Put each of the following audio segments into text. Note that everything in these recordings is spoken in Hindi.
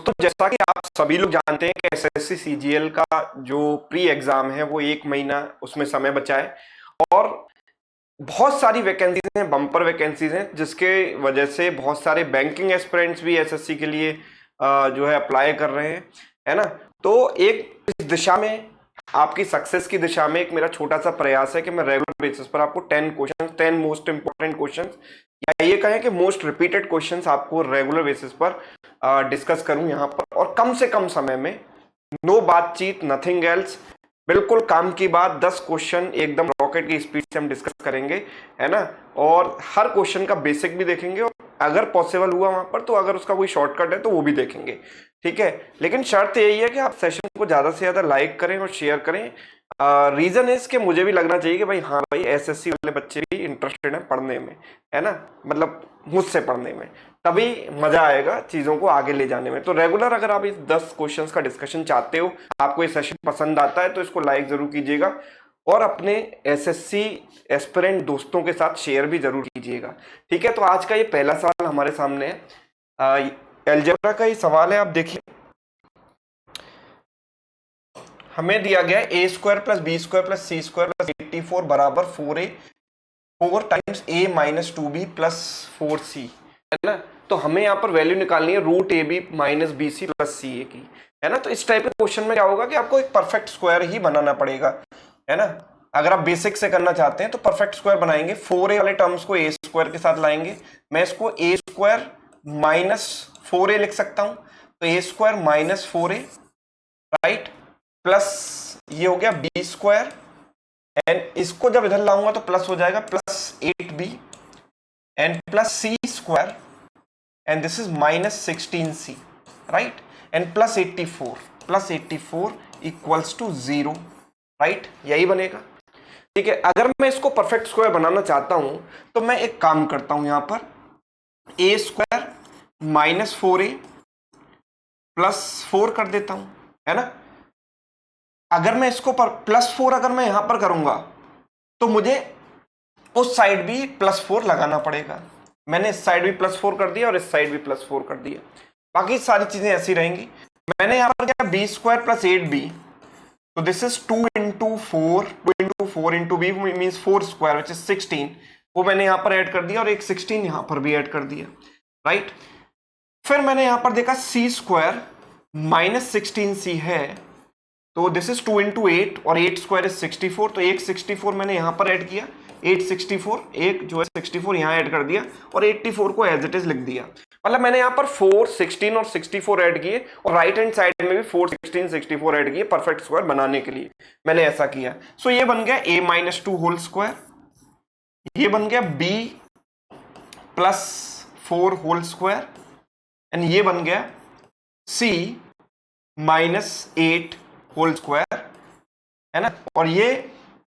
दोस्तों, जैसा कि आप सभी लोग जानते हैं कि एसएससी सीजीएल का जो प्री एग्जाम है वो 1 महीना उसमें समय बचा है और बहुत सारी वैकेंसीज हैं, बम्पर वैकेंसीज हैं, जिसके वजह से बहुत सारे बैंकिंग एस्पिरेंट्स भी एसएससी के लिए जो है अप्लाई कर रहे हैं, है ना। तो एक इस दिशा में, आपकी सक्सेस की दिशा में एक मेरा छोटा सा प्रयास है कि मैं रेगुलर बेसिस पर आपको 10 मोस्ट इंपोर्टेंट क्वेश्चंस या ये कहें कि मोस्ट रिपीटेड क्वेश्चंस आपको रेगुलर बेसिस पर डिस्कस करूं यहाँ पर, और कम से कम समय में, नो बातचीत, नथिंग एल्स, बिल्कुल काम की बात, 10 क्वेश्चन एकदम रॉकेट की स्पीड से हम डिस्कस करेंगे, है ना। और हर क्वेश्चन का बेसिक भी देखेंगे और अगर पॉसिबल हुआ वहां पर तो अगर उसका कोई शॉर्टकट है तो वो भी देखेंगे, ठीक है। लेकिन शर्त यही है कि आप सेशन को ज्यादा से ज्यादा लाइक करें और शेयर करें। रीजन है इसके, मुझे भी लगना चाहिए कि भाई हाँ भाई एसएससी वाले बच्चे भी इंटरेस्टेड हैं पढ़ने में, है ना, मतलब मुझसे पढ़ने में, तभी मजा आएगा चीजों को आगे ले जाने में। तो रेगुलर अगर आप इस 10 क्वेश्चंस का डिस्कशन चाहते हो, आपको ये सेशन पसंद आता है, तो इसको लाइक जरूर कीजिएगा और अपने एसएससी एस्पिरेंट दोस्तों के साथ शेयर भी जरूर कीजिएगा, ठीक है। तो आज का ये पहला सवाल हमारे सामने है, अलजेब्रा का ये सवाल है। आप देखिए, हमें दिया गया है a square plus B square plus C square plus 84 बराबर 4 times a minus 2b plus 4c, है ना। तो हमें यहाँ पर वैल्यू निकालनी है root A B minus B C plus C A की, है ना। तो इस टाइप के क्वेश्चन में क्या होगा कि आपको एक परफेक्ट स्क्वायर ही बनाना पड़ेगा, है ना। अगर आप बेसिक से करना चाहते हैं तो परफेक्ट स्क्वायर बनाएंगे, 4a वाले टर्म्स को a स्क्वायर के साथ लाएंगे, मैं इसको a स्क्वायर माइनस 4a लिख सकता हूं, तो a square minus 4a, right, plus ये हो गया बी स्क्वायर, एंड इसको जब इधर लाऊंगा तो प्लस हो जाएगा plus 8b and plus C square, and this is minus 16c, right, and plus 84 equals to 0, right, यही बनेगा, ठीक है। अगर मैं इसको परफेक्ट स्क्वायर बनाना चाहता हूं तो मैं एक काम करता हूं, यहां पर a square minus 4a plus 4 कर देता हूं, है ना। अगर मैं इसको प्लस 4 अगर मैं यहां पर करूंगा तो मुझे उस साइड भी प्लस 4 लगाना पड़ेगा। मैंने इस साइड भी प्लस 4 कर दिया और इस साइड भी प्लस 4 कर दिया, बाकी सारी चीजें ऐसी रहेंगी। मैंने यहां पर क्या, बी स्क्वायर प्लस 8b, तो this is 2 into 4 into B means 4 square which is 16, वो मैंने यहां पर ऐड कर दिया और एक 16 यहां पर भी ऐड कर दिया, राइट। फिर मैंने यहां पर देखा सी स्क्वायर माइनस 16c है, तो दिस इज 2 इंटू 8 और 8 स्क्वायर इज 64, तो एक 64 मैंने यहां पर ऐड किया, 864 एक जो है 64 यहां ऐड कर दिया और 84 को एज इट इज लिख दिया। मतलब मैंने यहां पर 4, 16 और 64 ऐड किए और राइट हैंड साइड में भी 4, 16, 64 ऐड किए परफेक्ट स्क्वायर बनाने के लिए, मैंने ऐसा किया। सो ये बन गया a माइनस 2 होल स्क्वायर, ये बन गया b plus 4 whole square, and ये बन गया c माइनस 8 होल स्क्वायर, है ना। और ये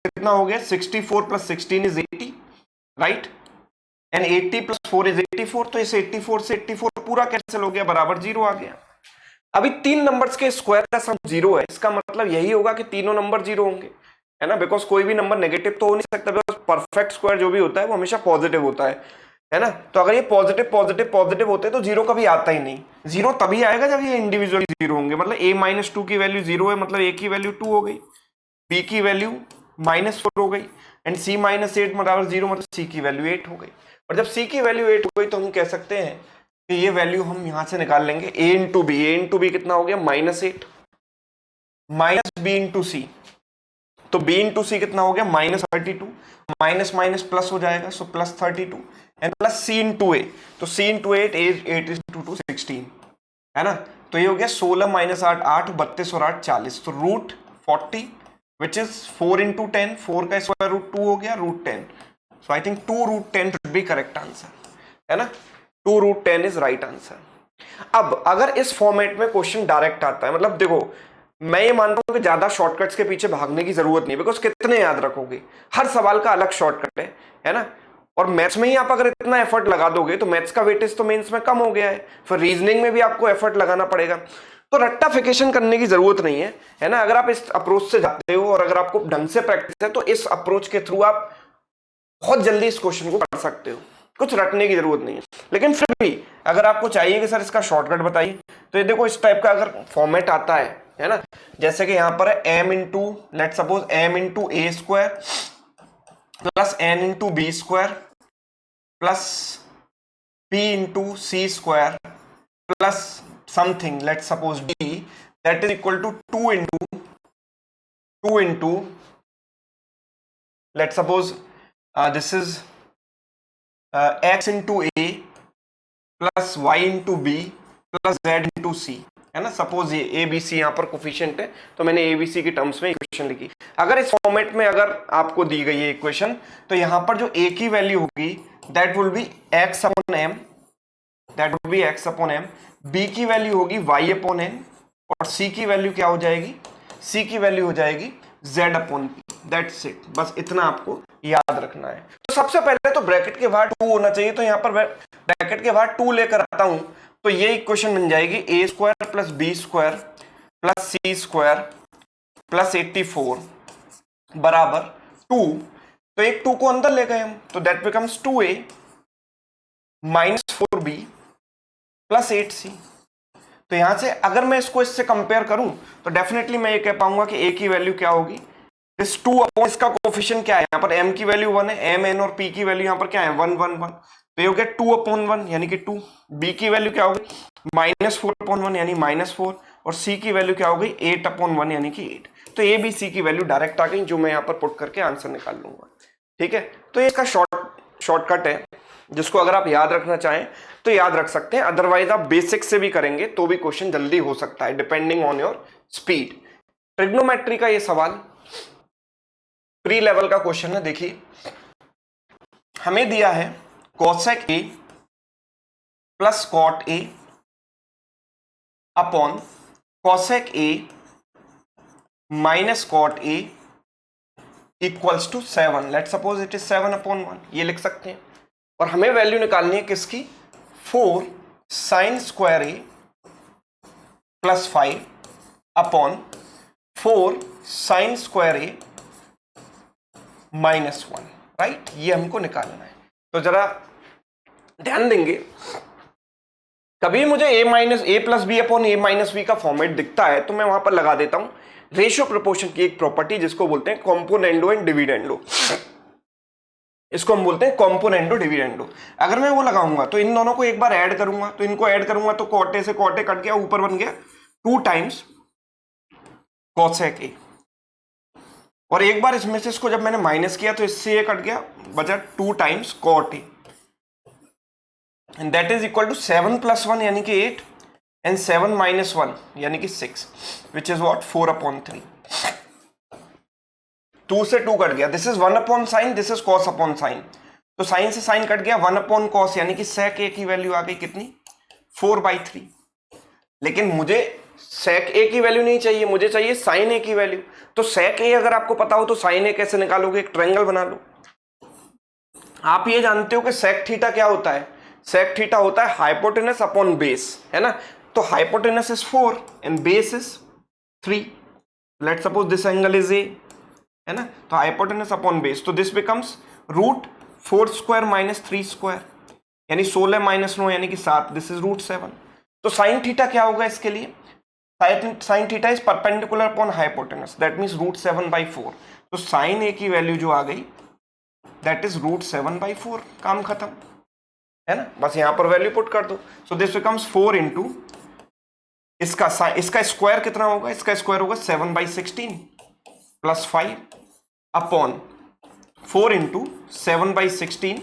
कितना हो गया, 64 plus 16 is 80, right, and 80 plus 4 is 84, तो इस 84 से 84 पूरा कैंसिल हो गया, बराबर 0 आ गया। अभी 3 नंबर्स के स्क्वायर का सम 0 है, इसका मतलब यही होगा कि तीनों नंबर 0 होंगे, है ना, बिकॉज कोई भी नंबर नेगेटिव तो हो नहीं सकता, बिकॉज परफेक्ट स्क्वायर जो भी होता है वो हमेशा पॉजिटिव होता है ना। तो अगर ये पॉजिटिव पॉजिटिव पॉजिटिव होते तो 0 कभी आता ही नहीं, 0 तभी आएगा जब ये इंडिविजुअली 0 होंगे। मतलब a माइनस 2 की वैल्यू 0 है, मतलब a की वैल्यू 2 हो गई, b की वैल्यू माइनस 4 हो गई, एंड c माइनस 8 बराबर 0, मतलब c की वैल्यू 8 हो गई। और जब c की वैल्यू 8 हो गई तो हम कह सकते हैं कि ये वैल्यू हम यहां से निकाल लेंगे, a इंटू बी कितना हो गया, माइनस 8 माइनस b इंटू सी, तो b इंटू सी कितना हो गया, माइनस 32, माइनस माइनस प्लस हो जाएगा, so plus 32, and plus c into A, तो c इंटू 8 इंटू 2 16, है ना। तो ये हो गया 16 माइनस 8 8, 32 और 8 40, तो रूट 40 विच इज 4 इंटू 10, 4 का स्क्वायर रूट 2 हो गया, root 10, so I think 2 root 10 should be correct answer, है ना, 2 रूट 10 इज राइट आंसर। अब अगर इस फॉर्मेट में क्वेश्चन डायरेक्ट आता है, मतलब देखो मैं ये मानता हूं कि ज्यादा शॉर्टकट्स के पीछे भागने की जरूरत नहीं, बिकॉज कितने याद रखोगे, हर सवाल का अलग शॉर्टकट है ना। और मैथ्स में ही आप अगर इतना एफर्ट लगा दोगे तो मैथ्स का वेटेज तो मेंस में कम हो गया है, फिर रीजनिंग में भी आपको एफर्ट लगाना पड़ेगा, तो रट्टाफिकेशन करने की जरूरत नहीं है ना। अगर आप इस अप्रोच से जाते हो और अगर आपको ढंग से प्रैक्टिस है तो इस अप्रोच के थ्रू आप बहुत जल्दी इस क्वेश्चन को कर सकते हो, कुछ रटने की जरूरत नहीं है। लेकिन फिर भी अगर आपको चाहिए कि सर इसका शॉर्टकट बताइए, तो ये देखो इस टाइप का अगर फॉर्मेट आता है ना, जैसे कि यहां पर है m into let suppose m into A square plus n into B square plus p into C square plus something let suppose d that is equal to 2 into let suppose this is x into A plus y into B plus z into C, है ना। सपोज ये ए बी सी यहाँ पर कोफिशिएंट है, तो मैंने ए बी सी की टर्म्स में इक्वेशन लिखी। अगर इस फॉर्मेट में अगर आपको दी गई है इक्वेशन, तो यहाँ पर जो ए की वैल्यू होगी that will be x upon m, that will be x upon m, b की वैल्यू होगी y अपॉन n, और c की वैल्यू क्या हो जाएगी, c की वैल्यू हो जाएगी z upon p। That's it, बस इतना आपको याद रखना है। तो सबसे पहले तो ब्रैकेट के बाहर 2 होना चाहिए, तो यहाँ पर ब्रैकेट के बाहर 2 लेकर आता हूं, तो ये इक्वेशन बन जाएगी A square plus B square plus C square plus 84 बराबर 2। तो एक 2 को अंदर ले गए हम, तो that becomes 2a minus 4b plus 8c। तो यहां से अगर मैं इसको इससे कंपेयर करूं, तो डेफिनेटली मैं ये कह पाऊंगा कि a की वैल्यू क्या होगी, इस 2 अपॉन इसका कोफिशिएंट क्या है, यहाँ पर m की वैल्यू 1 है, m n और p की वैल्यू यहाँ पर क्या है 1 1 1, तो ये हो गया 2 अपॉन 1 यानी कि 2। b की वैल्यू क्या होगी माइनस 4 अपॉन 1 यानी माइनस 4, और c की वैल्यू क्या हो गई 8 अपॉन 1 यानी कि 8। तो a b c की वैल्यू डायरेक्ट आ गई, जो मैं यहाँ पर पुट करके आंसर निकाल लूंगा। ठीक है, तो ये इसका शॉर्टकट है, जिसको अगर आप याद रखना चाहें तो याद रख सकते हैं, अदरवाइज आप बेसिक से भी करेंगे तो भी क्वेश्चन जल्दी हो सकता है, depending on your speed. Trigonometry का ये सवाल प्री लेवल का क्वेश्चन है। देखिए हमें दिया है cosec A plus cot A upon cosec A minus cot A equals to 7। Let suppose it is 7 upon 1, ये लिख सकते हैं। और हमें वैल्यू निकालनी है किसकी, 4 साइन स्क्वायर ए प्लस 5 अपॉन 4 साइन स्क्वायर ए माइनस 1, राइट, ये हमको निकालना है। तो जरा ध्यान देंगे, कभी मुझे a plus B upon a minus B का फॉर्मेट दिखता है तो मैं वहां पर लगा देता हूं रेशियो प्रोपोर्शन की एक प्रॉपर्टी, जिसको बोलते हैं कॉम्पोनेंडो एंड डिविडेंडो। इसको हम बोलते हैं कॉम्पोनेंडो डिविडेंडो। अगर मैं वो लगाऊंगा तो इन दोनों को एक बार ऐड करूंगा, तो इनको ऐड करूंगा तो कोटे से कोटे कट गया, ऊपर बन गया 2 टाइम्स कोसेक ए, और एक बार इसमें से इसको जब मैंने माइनस किया तो इससे ये कट गया, बचा 2 times cot A, and that is equal to 7 plus 1 यानी कि 8 एंड 7 माइनस 1 यानी कि 6, विच इज व्हाट 4 अपॉन 3। 2 से 2 कट गया, this is 1 upon sine, this is cos upon sine, तो साइन से साइन कट गया, 1 अपॉन कॉस यानी कि सेक ए की वैल्यू आ गई कितनी 4/3। लेकिन मुझे सेक ए की वैल्यू नहीं चाहिए, मुझे चाहिए साइन ए की वैल्यू। तो सेक ए अगर आपको पता हो तो साइन ए कैसे निकालोगे, एक ट्रायंगल बना लो। आप ये जानते हो कि सेक थीटा क्या होता है, सेक थीटा होता है हाइपोटेनस अपॉन बेस, है ना। तो hypotenuse is 4 and base is 3। Let suppose this angle is A, है ना, तो हाइपोटेनस अपॉन बेस, तो this becomes root 4 square minus 3 square यानी 16 माइनस 9 यानी कि 7, दिस इज रूट 7। तो साइन थीटा क्या होगा इसके लिए, sine theta is perpendicular upon hypotenuse, that means root 7/4। तो साइन ए की वैल्यू जो आ गई दैट इज रूट 7/4, काम खत्म, है ना। बस यहां पर वैल्यू पुट कर दो, सो दिस बिकम्स 4 इंटू इसका स्क्वायर कितना होगा, इसका स्क्वायर होगा 7/16 प्लस 5 अपॉन 4 इंटू 7/16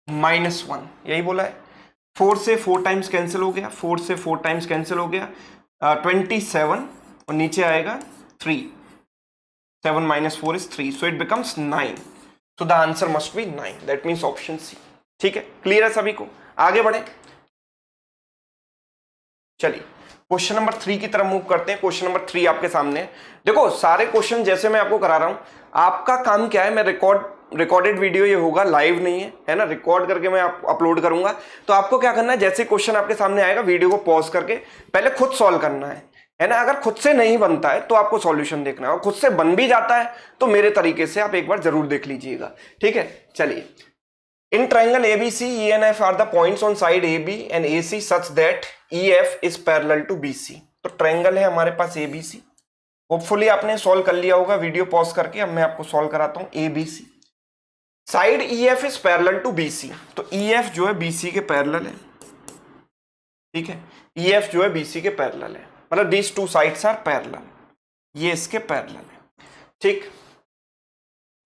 माइनस 1, यही बोला है। 4 से 4 टाइम्स कैंसिल हो गया, 4 से 4 टाइम्स कैंसिल हो गया, 27 और नीचे आएगा 3, 7 minus 4 is 3, so it becomes 9। So the answer must be 9, that means option C. ठीक है, क्लियर है सभी को, आगे बढ़े। चलिए क्वेश्चन नंबर 3 की तरफ मूव करते हैं। क्वेश्चन नंबर 3 आपके सामने है। देखो सारे क्वेश्चन जैसे मैं आपको करा रहा हूं, आपका काम क्या है, मैं रिकॉर्डेड वीडियो ये होगा, लाइव नहीं है ना, रिकॉर्ड करके मैं अपलोड करूंगा। तो आपको क्या करना है, जैसे क्वेश्चन आपके सामने आएगा वीडियो को पॉज करके पहले खुद सॉल्व करना है ना। अगर खुद से नहीं बनता है तो आपको सॉल्यूशन देखना है, और खुद से बन भी जाता है तो मेरे तरीके से आप एक बार जरूर देख लीजिएगा। ठीक है, चलिए In triangle ABC, E and F are the points on side AB and AC such that EF is parallel to BC. तो ट्रायंगल है हमारे पास ABC, होपफुली आपने सॉल्व कर लिया होगा वीडियो पॉज करके। अब मैं आपको सॉल्व कराता हूं। ABC side EF is parallel to BC, तो EF जो है BC के पैरेलल है, ठीक है। EF जो है BC के पैरेलल है, मतलब these two sides are parallel, ये इसके पैरेलल है, ठीक।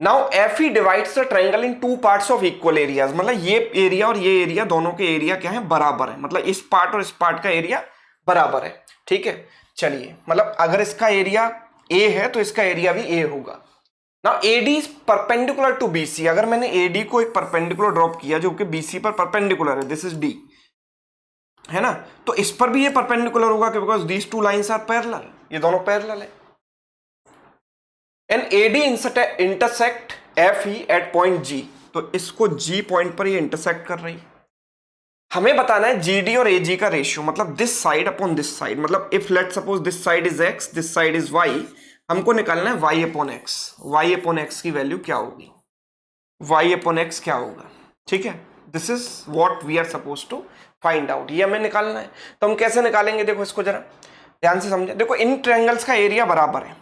Now FE divides the triangle in two parts of equal areas, मतलब ये एरिया और ये एरिया दोनों के एरिया क्या है, बराबर है, मतलब इस पार्ट और इस पार्ट का एरिया बराबर है, ठीक है। चलिए, मतलब अगर इसका एरिया A है तो इसका एरिया भी A होगा। Now AD is perpendicular to BC, अगर मैंने AD को एक परपेंडिकुलर ड्रॉप किया जो कि BC पर परपेंडिकुलर है, दिस इज D, है ना, तो इस पर भी ये परपेंडिकुलर होगा because these two lines are parallel, ये दोनों पैरेलल है। And AD intersect FE at point G, तो इसको G पॉइंट पर ये इंटरसेक्ट कर रही है। हमें बताना है GD और AG का रेशियो, मतलब this side upon this side, मतलब if let suppose this side is X, this side is Y, हमको निकालना है Y upon X। Y upon X की वैल्यू क्या होगी, Y अपॉन X क्या होगा, ठीक है। This is what we are suppose to find out, ये हमें निकालना है। तो हम कैसे निकालेंगे, देखो इसको जरा ध्यान से समझे। देखो इन ट्रायंगल्स का एरिया बराबर है,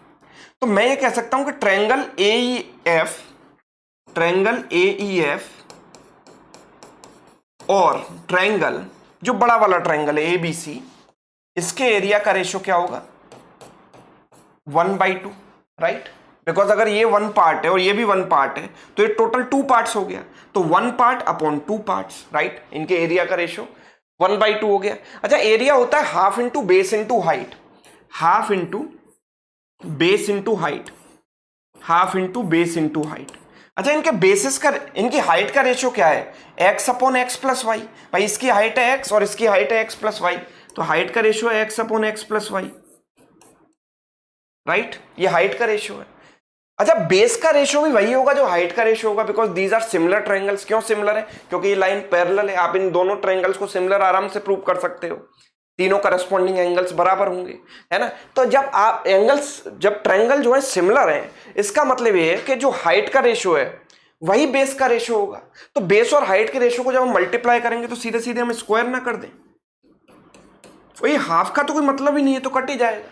तो मैं ये कह सकता हूं कि ट्रायंगल AEF और ट्रायंगल जो बड़ा वाला ट्रायंगल है ABC, इसके एरिया का रेशियो क्या होगा, 1/2, राइट। बिकॉज अगर ये 1 पार्ट है और ये भी 1 पार्ट है तो ये टोटल 2 पार्ट्स हो गया, तो 1 पार्ट अपॉन 2 पार्ट्स, राइट। इनके एरिया का रेशियो 1/2 हो गया। अच्छा, एरिया होता है half into base into height, half into base into height, half into base into height. अच्छा, इनके बेसिस का, इनकी हाइट का रेशियो क्या है, x upon X plus Y. भाई इसकी हाइट है x और इसकी हाइट है x प्लस वाई, तो हाइट का रेशियो है x upon X plus Y, right, ये हाइट का रेशियो है। अच्छा, बेस का रेशियो भी वही होगा जो हाइट का रेशियो होगा, because these are similar triangles. क्यों सिमिलर है, क्योंकि ये लाइन पैरेलल है। आप इन दोनों ट्रायंगल्स को सिमिलर आराम से प्रूव कर सकते हो, तीनों करस्पॉन्डिंग एंगल्स बराबर होंगे, है ना। तो जब आप एंगल्स, जब ट्रायंगल जो है सिमिलर है, इसका मतलब ये है कि जो हाइट का रेशियो है वही बेस का रेशियो होगा। तो बेस और हाइट के रेशियो को जब हम मल्टीप्लाई करेंगे तो सीधे सीधे हम स्क्वायर ना कर दें, वही हाफ का तो कोई मतलब ही नहीं है, तो कट ही जाएगा।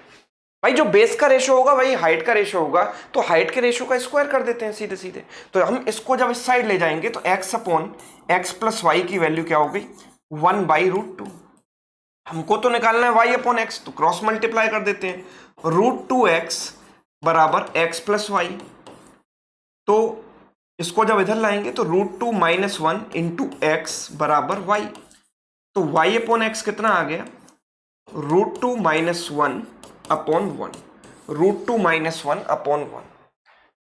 भाई जो बेस का रेशियो होगा वही हाइट का रेशियो होगा, तो हाइट के रेशियो का स्क्वायर कर देते हैं सीधे सीधे। तो हम इसको जब इस साइड ले जाएंगे तो x upon X plus Y की वैल्यू क्या हो गई, 1/√2। हमको तो निकालना है y अपॉन एक्स, तो क्रॉस मल्टीप्लाई कर देते हैं, √2x बराबर x प्लस वाई। तो इसको जब इधर लाएंगे तो √2 - 1 इंटू एक्स बराबर y। तो y अपॉन एक्स कितना आ गया, √2 - 1 upon 1, √2 - 1 upon 1,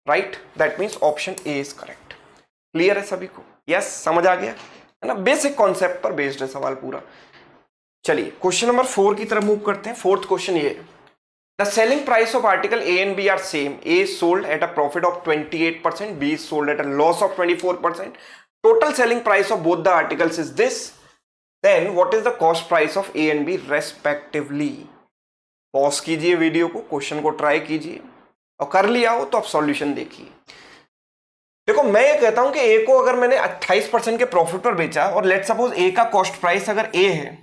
right. That means option A is correct. Clear है सभी को, यस, समझ आ गया है ना। बेसिक कॉन्सेप्ट पर बेस्ड है सवाल पूरा। चलिए क्वेश्चन नंबर 4 की तरफ मूव करते हैं। फोर्थ क्वेश्चन ये है, the selling price of article A and B are same, A is sold at a profit of 28%, B is sold at a loss of 24%. Total selling price of both the articles is this. Then what is the cost price of A and B respectively? Pause कीजिए वीडियो को, क्वेश्चन को ट्राई कीजिए, और कर लिया हो तो आप सॉल्यूशन देखिए। देखो मैं ये कहता हूं कि ए को अगर मैंने 28% के प्रॉफिट पर बेचा और लेट सपोज ए का कॉस्ट प्राइस अगर ए है,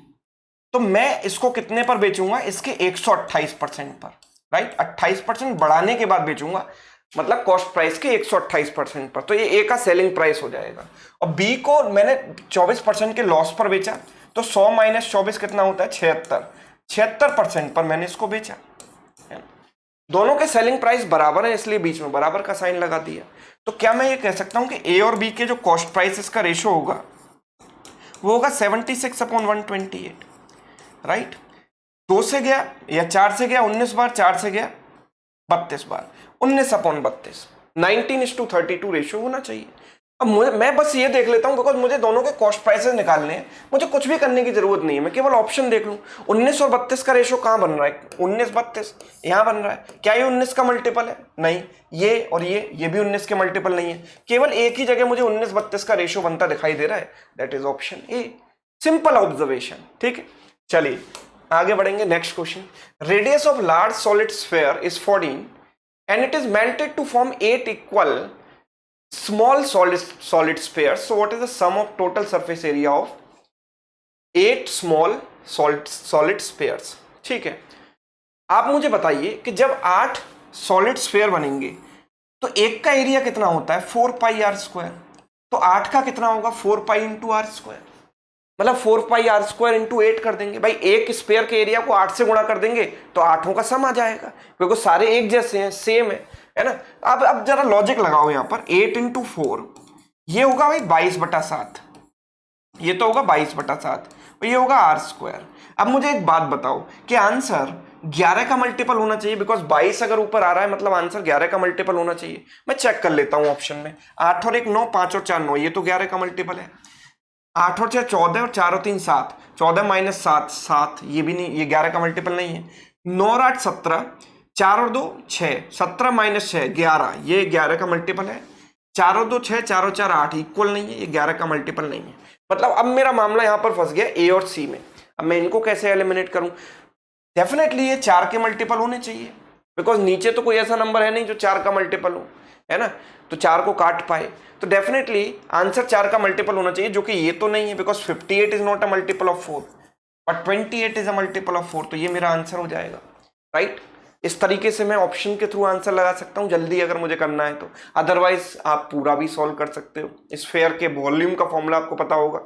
तो मैं इसको कितने पर बेचूंगा, इसके 128% पर, राइट। 28% बढ़ाने के बाद बेचूंगा, मतलब कॉस्ट प्राइस के 128% पर, तो ये ए का सेलिंग प्राइस हो जाएगा। और बी को मैंने 24% के लॉस पर बेचा, तो 100 - 24 कितना होता है, 76% पर मैंने इसको बेचा। दोनों के सेलिंग प्राइस बराबर है, इसलिए बीच में बराबर का साइन लगा दिया। तो क्या मैं ये कह सकता हूं कि ए और बी के जो कॉस्ट प्राइसेस का रेशियो होगा वो होगा 76/128, राइट। 2 से गया या 4 से गया 19 बार, 4 से गया 32 बार, 19/32, 19:32 रेशियो होना चाहिए। अब मैं बस ये देख लेता हूं, बिकॉज मुझे दोनों के कॉस्ट प्राइसेस निकालने हैं, मुझे कुछ भी करने की जरूरत नहीं है, मैं केवल ऑप्शन देख लूं। 19 और 32 का रेशियो कहां बन रहा है, 19/32 यहां बन रहा है। क्या ये 19 का मल्टीपल है, नहीं। ये और ये भी 19 के मल्टीपल नहीं है, केवल एक ही जगह मुझे 19/32 का रेशियो बनता दिखाई दे रहा है, that is option A. Simple observation, ठीक है। चलिए आगे बढ़ेंगे। Next question, radius of large solid sphere is 14 and it is melted to form 8 equal small solid spheres. So what is the sum of total surface area of 8 small solid spheres? ठीक है, आप मुझे बताइए कि जब 8 सॉलिड स्फेयर बनेंगे तो एक का एरिया कितना होता है 4 पाई आर स्क्वायर, तो 8 का कितना होगा 4 पाई इंटू आर स्क्वायर, मतलब 4 पाई आर स्क्वायर इंटू 8 कर देंगे भाई, एक स्पेयर के एरिया को 8 से गुणा कर देंगे तो आठों का सम आ जाएगा क्योंकि सारे एक जैसे हैं, सेम है ना। अब जरा लॉजिक लगाओ यहां पर, 8 इंटू 4 ये होगा भाई 22/7, ये तो होगा 22/7 और ये होगा आर स्क्वायर। अब मुझे एक बात बताओ कि आंसर 11 का मल्टीपल होना चाहिए, बिकॉज 22 अगर ऊपर आ रहा है मतलब आंसर 11 का मल्टीपल होना चाहिए। मैं चेक कर लेता हूं ऑप्शन में, 8 और 1 9, 5 और 4 9, ये तो 11 का मल्टीपल है। 8 और 6 14 और 4 और 3 7, 14 माइनस 7 7, ये भी नहीं, ये 11 का मल्टीपल नहीं है। 9 और 8 17, 4 और 2 6, 17 माइनस 6 11, ये 11 का मल्टीपल है। 4 और 2 6, 4 और 4 8, इक्वल नहीं है, ये 11 का मल्टीपल नहीं है। मतलब अब मेरा मामला यहां पर फंस गया ए और सी में। अब मैं इनको कैसे एलिमिनेट करूं? डेफिनेटली ये 4 के मल्टीपल होने चाहिए, बिकॉज नीचे तो कोई ऐसा नंबर है नहीं जो 4 का मल्टीपल हो, है ना, तो 4 को काट पाए, तो डेफिनेटली आंसर 4 का मल्टीपल होना चाहिए, जो कि ये तो नहीं है, because 58 is not a multiple of 4 but 28 is a multiple of 4, तो ये मेरा आंसर हो जाएगा, राइट। इस तरीके से मैं ऑप्शन के थ्रू आंसर लगा सकता हूं जल्दी अगर मुझे करना है तो, अदरवाइज आप पूरा भी सॉल्व कर सकते हो। स्फेयर के वॉल्यूम का फॉर्मूला आपको पता होगा,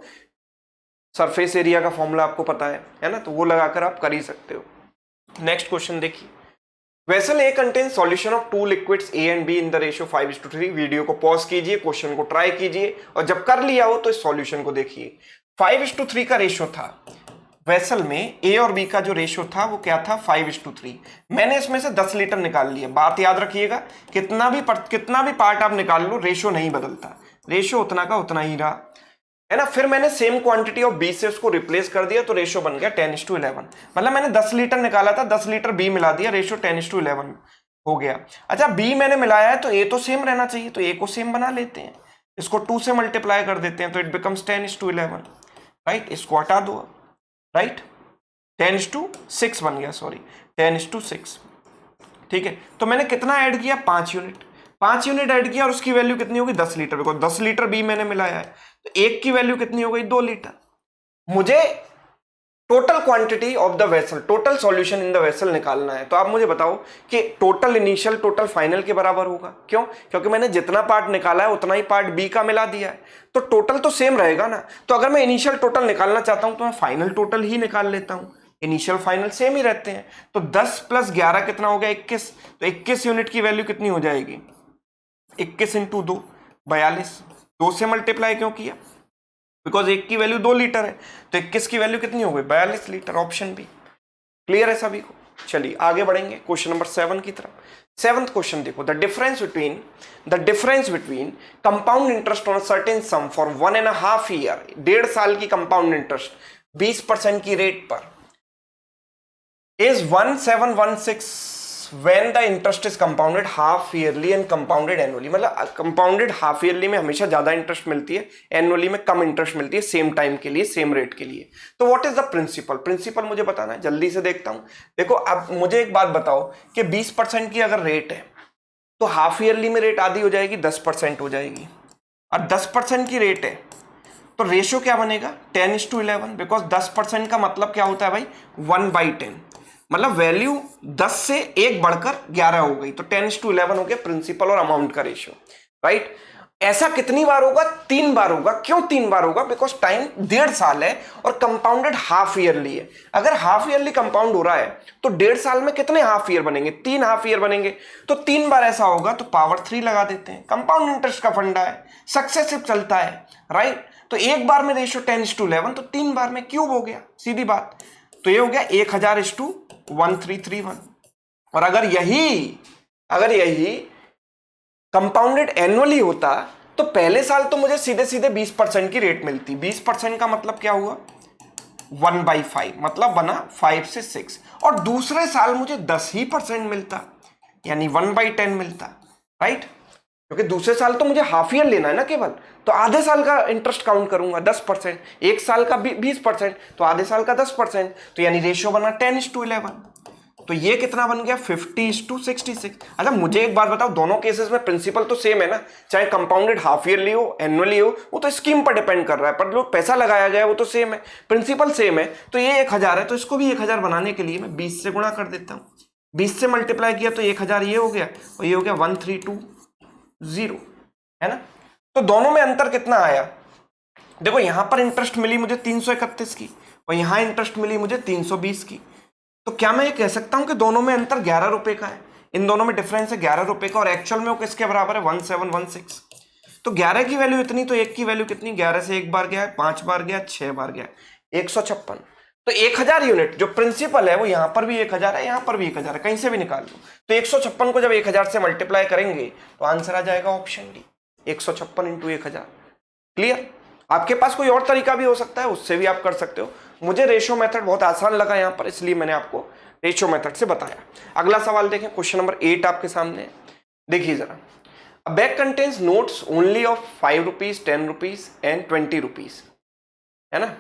सरफेस एरिया का फॉर्मूला आपको पता है ना, तो वो लगाकर आप कर ही सकते हो। नेक्स्ट क्वेश्चन देखिए, vessel A contain solution of 2 liquids A and be in the ratio 5:3। Video को पॉज कीजिए, क्वेश्चन को ट्राई कीजिए और जब कर लिया हो तो इस सॉल्यूशन को देखिए। 5:3 का रेशियो था वेसल में, ए और बी का जो रेशियो था वो क्या था 5:3। मैंने इसमें से 10 लीटर निकाल लिया। बात याद रखिएगा, कितना भी पार्ट आप निकाल लो रेशियो नहीं बदलता, रेशियो उतना का उतना ही रहा, है ना। फिर मैंने सेम क्वांटिटी ऑफ बी से उसको रिप्लेस कर दिया तो रेशियो बन गया 10:11। मतलब मैंने 10 लीटर निकाला था, 10 लीटर बी मिला दिया, रेशियो 10:11 हो गया। अच्छा, बी मैंने मिलाया है तो ए तो सेम रहना चाहिए, तो ए को सेम बना लेते हैं, इसको 2 से मल्टीप्लाई कर देते हैं तो इट बिकम्स 10:11, राइट। इसको हटा दो, राइट, 10:6 बन गया, सॉरी 10:6, ठीक है। तो मैंने कितना ऐड किया 5 यूनिट, 5 यूनिट ऐड किया और उसकी वैल्यू कितनी होगी 10 लीटर, बिकॉज 10 लीटर बी मैंने मिलाया है, तो एक की वैल्यू कितनी हो गई 2 लीटर। मुझे total quantity of the vessel, total solution in the vessel निकालना है, तो आप मुझे बताओ कि टोटल इनिशियल टोटल फाइनल के बराबर होगा। क्यों? क्योंकि मैंने जितना पार्ट निकाला है उतना ही पार्ट बी का मिला दिया है, तो टोटल तो सेम रहेगा ना। तो अगर मैं इनिशियल टोटल निकालना चाहता हूं तो मैं फाइनल टोटल ही निकाल लेता हूं, इनिशियल फाइनल सेम ही रहते हैं। तो 10 + 11 कितना हो गया 21, तो 21 यूनिट की वैल्यू कितनी हो जाएगी 21 × 2 42, 2 से मल्टीप्लाई क्यों किया, बिकॉज एक की वैल्यू 2 लीटर है, तो 21 की वैल्यू कितनी हो गई 42 लीटर। ऑप्शन बी क्लियर है सभी को। चलिए आगे बढ़ेंगे क्वेश्चन नंबर 7 की तरफ। 7th क्वेश्चन देखो, the difference between compound interest on certain some for 1.5 year, 1.5 साल की कंपाउंड इंटरेस्ट 20% की रेट पर is 1716 when the interest is compounded half yearly and compounded annually। मतलब कंपाउंडेड हाफ ईयरली में हमेशा ज्यादा इंटरेस्ट मिलती है, एनुअली में कम इंटरेस्ट मिलती है, सेम टाइम के लिए सेम रेट के लिए। तो व्हाट इज द प्रिंसिपल मुझे बताना है, जल्दी से देखता हूं। देखो अब मुझे एक बात बताओ कि 20% की अगर रेट है तो हाफ ईयरली में रेट आधी हो जाएगी 10% हो जाएगी, और 10% की रेट है तो रेशियो क्या बनेगा 10:11, बिकॉज 10% का मतलब क्या होता है भाई 1/10, मतलब वैल्यू 10 से 1 बढ़कर 11 हो गई, तो 10:11 हो गया प्रिंसिपल और अमाउंट का रेशियो, राइट। ऐसा कितनी बार होगा 3 बार होगा। क्यों 3 बार होगा? बिकॉज टाइम 1.5 साल है और कंपाउंडेड हाफ ईयरली है। अगर हाफ ईयरली कंपाउंड हो रहा है तो 1.5 साल में कितने हाफ ईयर बनेंगे 3 हाफ ईयर बनेंगे, तो 3 बार ऐसा होगा तो पावर 3 लगा देते हैं। कंपाउंड इंटरेस्ट का फंडा है, सक्सेसिव चलता है, राइट। तो एक बार में रेशियो 10:11, तो 3 बार में क्यूब हो गया, सीधी बात। तो ये हो गया 1000:1331। और अगर यही कंपाउंडेड एनुअली होता तो पहले साल तो मुझे सीधे सीधे 20% की रेट मिलती। 20% का मतलब क्या हुआ 1/5, मतलब बना 5 से 6, और दूसरे साल मुझे 10% मिलता, यानी 1/10 मिलता, राइट। क्योंकि दूसरे साल तो मुझे हाफ ईयर लेना है ना केवल, तो आधे साल का इंटरेस्ट काउंट करूंगा 10%, एक साल का 20%, तो आधे साल का 10%, तो यानी रेशियो बना 10:11। तो तो ये कितना बन गया 50:66। अच्छा मुझे एक बात बताओ, दोनों केसेस में प्रिंसिपल तो सेम है ना, चाहे कंपाउंडेड हाफ ईयरली हो एनुअली हो, वो तो स्कीम पर डिपेंड कर रहा है, पर जो पैसा लगाया गया है वो तो सेम है, प्रिंसिपल सेम है। तो ये 1000 है, तो इसको भी 1000 बनाने के लिए मैं 20 से गुणा कर देता हूँ। 20 से मल्टीप्लाई किया तो 1000 ये हो गया, और ये हो गया 1320, है ना। तो दोनों में अंतर कितना आया, देखो यहां पर इंटरेस्ट मिली मुझे 331 की, और यहां इंटरेस्ट मिली मुझे 320 की। तो क्या मैं ये कह सकता हूं कि दोनों में अंतर 11 रुपए का है, इन दोनों में डिफरेंस है 11 रुपए का, और एक्चुअल में वो किसके बराबर है 1716। तो 11 की वैल्यू इतनी, तो 1 की वैल्यू कितनी, 11 से 1 बार गया है, 5 बार गया, 6 बार गया, 156। तो 1000 यूनिट जो प्रिंसिपल है वो यहां पर भी 1000 है, यहां पर भी 1000 है, कहीं से भी निकाल लो। तो 156 को जब 1000 से मल्टीप्लाई करेंगे तो आंसर आ जाएगा ऑप्शन डी, 156 इंटू 1000। क्लियर। आपके पास कोई और तरीका भी हो सकता है, उससे भी आप कर सकते हो। मुझे रेशियो मेथड बहुत आसान लगा यहाँ पर, इसलिए मैंने आपको रेशियो मेथड से बताया। अगला सवाल देखें, क्वेश्चन नंबर 8 आपके सामने। देखिए जरा, अ bag contains notes only of 5 rupees, 10 rupees and 20 rupees, है ना।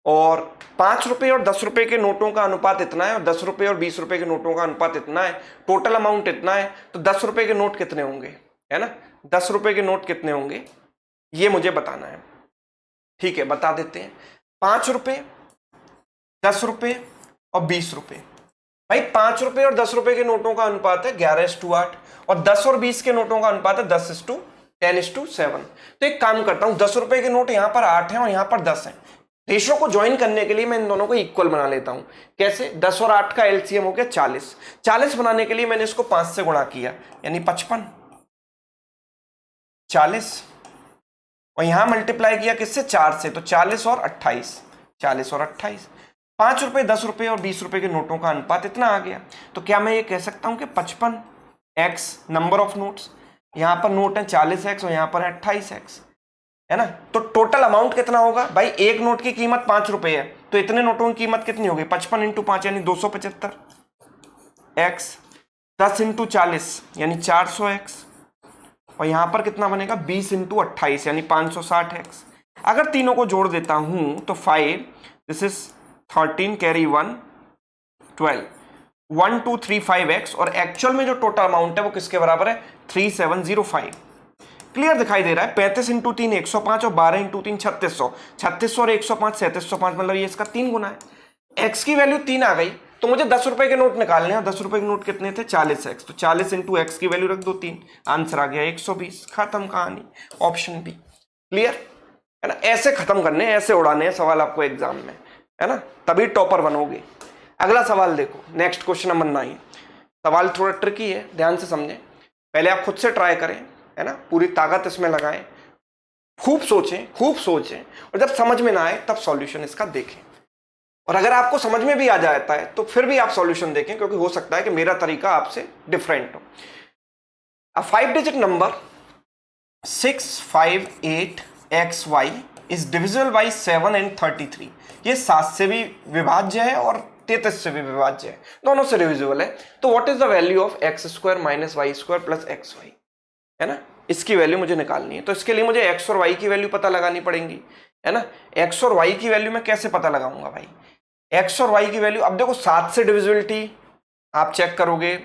और 5 रुपए और 10 रुपए के नोटों का अनुपात इतना है, और 10 रुपए और 20 रुपए के नोटों का अनुपात इतना है, टोटल अमाउंट इतना है। तो 10 रुपए के नोट कितने होंगे, है ना, 10 रुपए के नोट कितने होंगे ये मुझे बताना है। ठीक है, बता देते हैं। 5 रुपए, 10 रुपए और 20 रुपए। भाई 5 रुपए और 10 रुपए के नोटों का अनुपात है 11:8, और 10 और 20 के नोटों का अनुपात है 10:10:7। तो एक काम करता हूं, 10 रुपए के नोट यहां पर 8 हैं और यहां पर 10 हैं। रेशियो को ज्वाइन करने के लिए मैं इन दोनों को इक्वल बना लेता हूं। कैसे, 10 और 8 का एलसीएम हो गया 40। 40 बनाने के लिए मैंने इसको 5 से गुणा किया, यानी 55, 40, और यहां मल्टीप्लाई किया किससे, 4 से, तो 40 और 28, 40 और 28। 5 रुपए, 10 रुपए और 20 रुपए के नोटों का अनुपात इतना आ गया। तो क्या मैं ये कह सकता हूं कि 55x नंबर ऑफ नोट्स, यहां पर नोट है 40x और यहां पर है 28x, है ना। तो टोटल अमाउंट कितना होगा भाई, एक नोट की कीमत 5 रुपए है, तो इतने नोटों की कीमत कितनी होगी, 55 इंटू 5 यानी 275 x, 10 इंटू 40 यानी 400x, और यहां पर कितना बनेगा 20 इंटू 28 यानी 560x। अगर तीनों को जोड़ देता हूं तो 5, दिस इज 13 कैरी 1, 12, 1235x, और एक्चुअल में जो टोटल अमाउंट है वो किसके बराबर है 3705। क्लियर दिखाई दे रहा है। 35 इंटू 3 105, और 12 इंटू 3 3600, 3600 और 105 3705, मतलब ये इसका 3 गुना है। एक्स की वैल्यू 3 आ गई, तो मुझे 10 रुपए के नोट निकालने हैं। 10 रुपए के नोट कितने थे 40x, तो 40 इंटू एक्स की वैल्यू रख दो 3, आंसर आ गया 120। खत्म कहानी, ऑप्शन बी। क्लियर है ना। ऐसे खत्म करने, ऐसे उड़ाने हैं सवाल आपको एग्जाम में, है ना, तभी टॉपर बनोगे। अगला सवाल देखो, नेक्स्ट क्वेश्चन नंबर 9। सवाल थोड़ा ट्रिकी है, ध्यान से समझें। पहले आप खुद से ट्राई करें, है ना, पूरी ताकत इसमें लगाएं, खूब सोचें, खूब सोचें, और जब समझ में ना आए तब सॉल्यूशन इसका देखें। और अगर आपको समझ में भी आ जाता है तो फिर भी आप सॉल्यूशन देखें, क्योंकि हो सकता है कि मेरा तरीका आपसे डिफरेंट हो। अ 5 digit number 658xy is divisible by 7 and 33। ये 7 से भी विभाज्य है और 33 से भी विभाज्य है, दोनों से डिविजिबल है। तो what is the value of x² minus y² plus xy, है ना, इसकी वैल्यू मुझे निकालनी है। तो इसके लिए मुझे x और y की वैल्यू पता लगानी पड़ेगी, है ना। x और y की वैल्यू मैं कैसे पता लगाऊंगा भाई, x और y की वैल्यू, अब देखो 7 से डिविजिबिलिटी आप चेक करोगे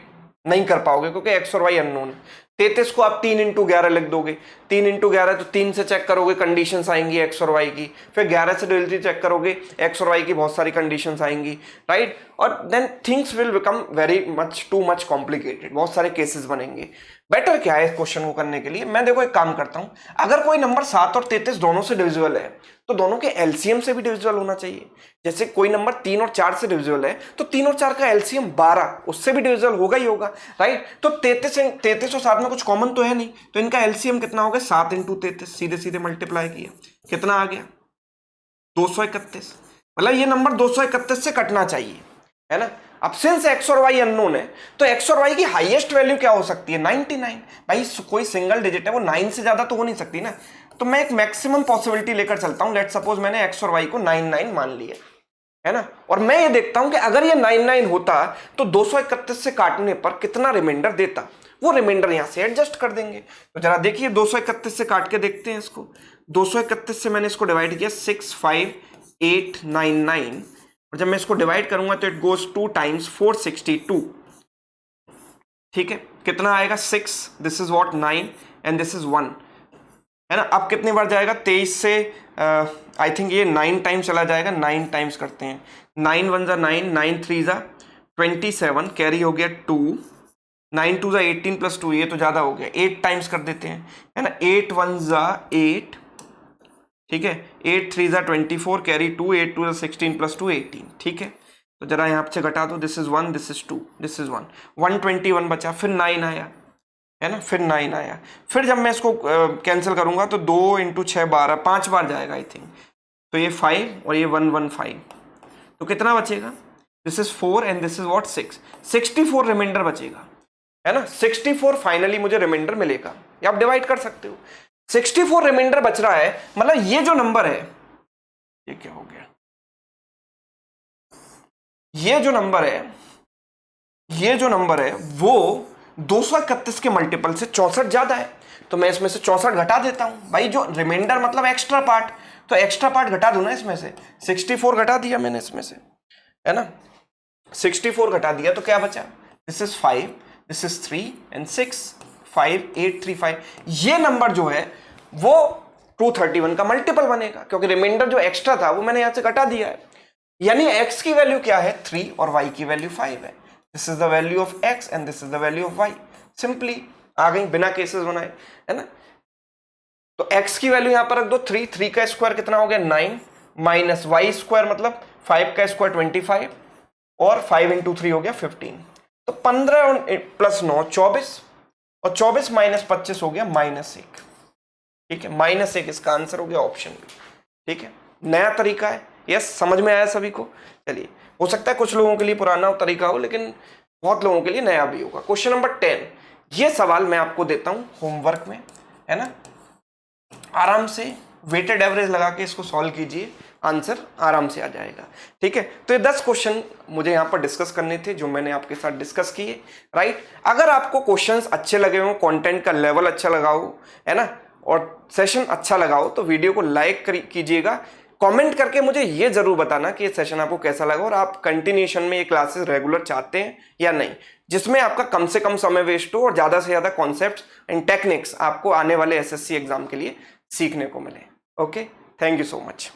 नहीं कर पाओगे, क्योंकि x और y अननोन है। 33 को आप 3 इंटू 11 लिख दोगे, 3 इंटू 11 तो 3 से चेक करोगे, कंडीशंस आएंगी x और y की, फिर 11 से डिविजिबिलिटी चेक करोगे, x और y की बहुत सारी कंडीशंस आएंगी, राइट। और then things will become very much too much complicated, बहुत सारे केसेस बनेंगे। बेटर क्या है इस क्वेश्चन को करने के लिए, मैं देखो एक काम करता हूं, अगर कोई नंबर 7 और 33 दोनों से डिविजिबल है तो दोनों के एलसीएम से भी डिविजिबल होना चाहिए। जैसे कोई नंबर 3 और 4 से डिविजिबल है तो 3 और 4 का एलसीएम 12, उससे भी डिविजिबल होगा ही होगा, राइट। तो 33 और 7 में कुछ कॉमन तो है नहीं, तो इनका एलसीएम कितना होगा 7 इंटू 33, सीधे सीधे मल्टीप्लाई किया, कितना आ गया 231। मतलब ये नंबर 231 से कटना चाहिए, है ना। अब सिंस x और y अननोन है तो x और y की हाईएस्ट वैल्यू क्या हो सकती है 99। भाई कोई सिंगल डिजिट है, वो 9 से ज्यादा तो हो नहीं सकती ना। तो मैं एक मैक्सिमम पॉसिबिलिटी लेकर चलता हूं। लेट सपोज मैंने x और y को 99 मान लिया, है ना, और मैं ये देखता हूं कि अगर ये 99 होता तो 231 से काटने पर कितना रिमाइंडर देता, वो रिमाइंडर यहां से एडजस्ट कर देंगे। तो जरा देखिए 231 से काट के देखते हैं इसको। 231 से मैंने इसको डिवाइड किया 65899, और जब मैं इसको डिवाइड करूंगा तो इट गोज 2 टाइम्स 462, ठीक है, कितना आएगा 6, this is what 9 and this is 1, है ना। अब कितनी बार जाएगा, 23 से आई थिंक ये 9 टाइम्स चला जाएगा, 9 टाइम्स करते हैं, 9 1 जा 9, 9 3 जा 27, कैरी हो गया 2, 9 2 जा 18 प्लस 2, ये तो ज्यादा हो गया, 8 टाइम्स कर देते हैं, है ना, 8 1 जा 8, ठीक है, 8 3 जा 24, कैरी 2, 8 2 जा 16 प्लस 2 18, ठीक है। तो जरा यहाँ से घटा दो, this is 1, this is 2, this is 1, 121 बचा, फिर 9 आया, है ना, फिर 9 आया, फिर जब मैं इसको कैंसिल करूंगा तो 2 × 6 12, 5 बार जाएगा आई थिंक, तो ये 5 और ये 115, तो कितना बचेगा, this is 4 and this is what 6, 64 reminder बचेगा, है ना, 64 फाइनली मुझे रिमाइंडर मिलेगा, ये आप डिवाइड कर सकते हो, 64 रिमाइंडर बच रहा है, मतलब ये जो नंबर है, ये क्या हो गया, ये जो नंबर है वो 231 के मल्टीपल से 64 ज्यादा है, तो मैं इसमें से 64 घटा देता हूं भाई, जो रिमाइंडर मतलब एक्स्ट्रा पार्ट, तो एक्स्ट्रा पार्ट घटा दो ना इसमें से, 64 घटा दिया मैंने इसमें से, है ना, 64 घटा दिया तो क्या बचा, this is 5, this is 3 and 6, 5 8 3 5, ये नंबर जो है वो 231 का मल्टीपल बनेगा, क्योंकि रिमाइंडर जो एक्स्ट्रा था वो मैंने यहां से घटा दिया है, यानी x की वैल्यू क्या है 3 और y की वैल्यू 5 है, this is the value of x and this is the value of y, simply आ गई बिना केसेस बनाए, है ना। तो x की वैल्यू यहां पर रख दो 3, 3 का स्क्वायर कितना हो गया 9, माइनस y स्क्वायर मतलब 5 का स्क्वायर 25 और 5 × 3 हो गया 15, तो 15 प्लस 9 24 और 24 माइनस 25 हो गया -1, ठीक है, -1 इसका आंसर हो गया ऑप्शन बी, ठीक है, नया तरीका है, यस समझ में आया सभी को। चलिए, हो सकता है कुछ लोगों के लिए पुराना तरीका हो लेकिन बहुत लोगों के लिए नया भी होगा। क्वेश्चन नंबर 10, ये सवाल मैं आपको देता हूं होमवर्क में, है ना, आराम से वेटेड एवरेज लगा के इसको सॉल्व कीजिए, आंसर आराम से आ जाएगा, ठीक है। तो ये 10 क्वेश्चन मुझे यहाँ पर डिस्कस करने थे जो मैंने आपके साथ डिस्कस किए, राइट। अगर आपको क्वेश्चंस अच्छे लगे हो, कंटेंट का लेवल अच्छा लगा हो, है ना, और सेशन अच्छा लगा हो, तो वीडियो को लाइक कीजिएगा, कमेंट करके मुझे ये जरूर बताना कि ये सेशन आपको कैसा लगा और आप कंटिन्यूएशन में ये क्लासेस रेगुलर चाहते हैं या नहीं, जिसमें आपका कम से कम समय वेस्ट हो और ज्यादा से ज्यादा कॉन्सेप्ट्स एंड टेक्निक्स आपको आने वाले एसएससी एग्जाम के लिए सीखने को मिले। Okay, thank you so much.